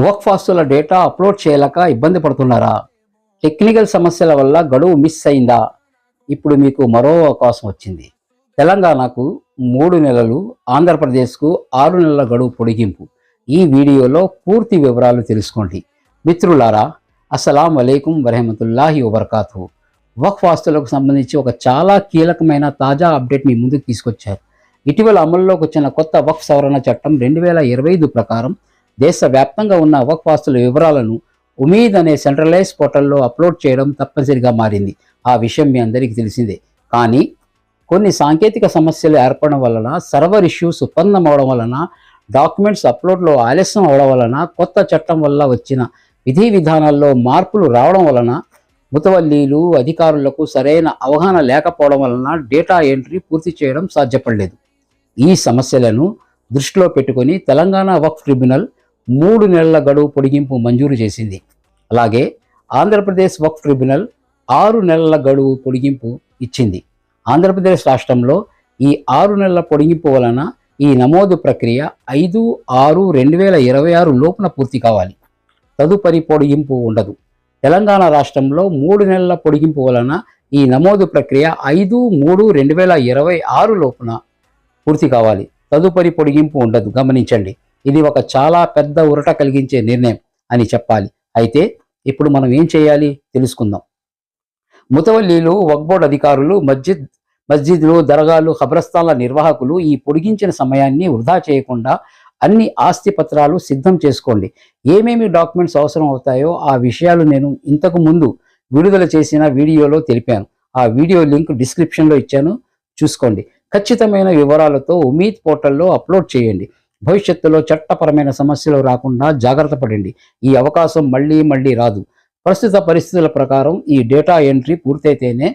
వక్ఫ్ ఆస్తుల data upload చేయలేక ఇబ్బంది పడుతున్నారా? టెక్నికల్ సమస్యల వల్ల గడువు మిస్ అయిందా? ఇప్పుడు మీకు మరో అవకాశం వచ్చింది. తెలంగాణకు 3 నెలలు, ఆంధ్రప్రదేశ్కు 6 నెలల గడువు పొడిగింపు. ఈ వీడియోలో పూర్తి వివరాలు తెలుసుకోండి. మిత్రులారా, అస్సలాం వలైకుం వరహమతుల్లాహి వబర్కాతుహు. వక్ఫ్ ఆస్తులకు సంబంధించి ఒక చాలా కీలకమైన తాజా అప్డేట్ మీ ముందుకు తీసుకొచ్చారు. ఇటీవల అమల్లోకి వచ్చిన కొత్త వక్ఫ్ సవరణ చట్టం 2025 ప్రకారం దేశవ్యాప్తంగా ఉన్న వక్ఫ్ ఆస్తుల వివరాలను ఉమీద్ అనే సెంట్రలైజ్ పోర్టల్లో అప్లోడ్ చేయడం తప్పనిసరిగా మారింది. ఆ విషయం మీ అందరికీ తెలిసిందే. కానీ కొన్ని సాంకేతిక సమస్యలు ఏర్పడడం వలన, సర్వర్ ఇష్యూస్ ఉత్పన్నమవడం వలన, డాక్యుమెంట్స్ అప్లోడ్లో ఆలస్యం అవడం వలన, కొత్త చట్టం వల్ల వచ్చిన విధి విధానాల్లో మార్పులు రావడం వలన, ముతవల్లీలు అధికారులకు సరైన అవగాహన లేకపోవడం వలన డేటా ఎంట్రీ పూర్తి చేయడం సాధ్యపడలేదు. ఈ సమస్యలను దృష్టిలో పెట్టుకొని తెలంగాణ వక్ఫ్ ట్రిబ్యునల్ 3 నెలల గడువు పొడిగింపు మంజూరు చేసింది. అలాగే ఆంధ్రప్రదేశ్ వక్ఫ్ ట్రిబ్యునల్ 6 నెలల గడువు పొడిగింపు ఇచ్చింది. ఆంధ్రప్రదేశ్ రాష్ట్రంలో ఈ 6 నెలల పొడిగింపు వలన ఈ నమోదు ప్రక్రియ 5/6/2026 లోపున పూర్తి కావాలి. తదుపరి పొడిగింపు ఉండదు. తెలంగాణ రాష్ట్రంలో 3 నెలల పొడిగింపు వలన ఈ నమోదు ప్రక్రియ 5/3/2026 లోపున పూర్తి కావాలి. తదుపరి పొడిగింపు ఉండదు. గమనించండి, ఇది ఒక చాలా పెద్ద ఉరట కలిగించే నిర్ణయం అని చెప్పాలి. అయితే ఇప్పుడు మనం ఏం చేయాలి తెలుసుకుందాం. ముతవల్లీలు, వక్ఫ్ బోర్డు అధికారులు, మస్జిద్లు, దర్గాలు, ఖబరస్థాన్ల నిర్వాహకులు ఈ పొడిగించిన సమయాన్ని వృధా చేయకుండా అన్ని ఆస్తి పత్రాలు సిద్ధం చేసుకోండి. ఏమేమి డాక్యుమెంట్స్ అవసరం అవుతాయో ఆ విషయాలు నేను ఇంతకు ముందు విడుదల చేసిన వీడియోలో తెలిపాను. ఆ వీడియో లింక్ డిస్క్రిప్షన్లో ఇచ్చాను, చూసుకోండి. ఖచ్చితమైన వివరాలతో ఉమీద్ పోర్టల్లో అప్లోడ్ చేయండి. భవిష్యత్తులో చట్టపరమైన సమస్యలు రాకుండా జాగ్రత్త పడండి. ఈ అవకాశం మళ్ళీ రాదు. ప్రస్తుత పరిస్థితుల ప్రకారం ఈ డేటా ఎంట్రీ పూర్తయితేనే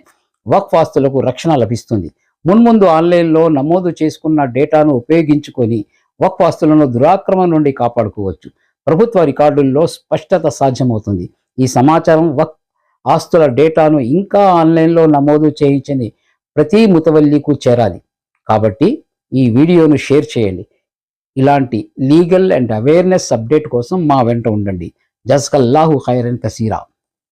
వక్ఫ్ ఆస్తులకు రక్షణ లభిస్తుంది. మున్ముందు ఆన్లైన్లో నమోదు చేసుకున్న డేటాను ఉపయోగించుకొని వక్ఫ్ ఆస్తులను దురాక్రమణ నుండి కాపాడుకోవచ్చు. ప్రభుత్వ రికార్డుల్లో స్పష్టత సాధ్యమవుతుంది. ఈ సమాచారం వక్ఫ్ ఆస్తుల డేటాను ఇంకా ఆన్లైన్లో నమోదు చేయించని ప్రతి ముతవల్లీకు చేరాలి. కాబట్టి ఈ వీడియోను షేర్ చేయండి. ఇలాంటి లీగల్ అండ్ అవేర్నెస్ అప్డేట్ కోసం మా వెంట ఉండండి. జజాకల్లాహు ఖైరన్ కసీరా.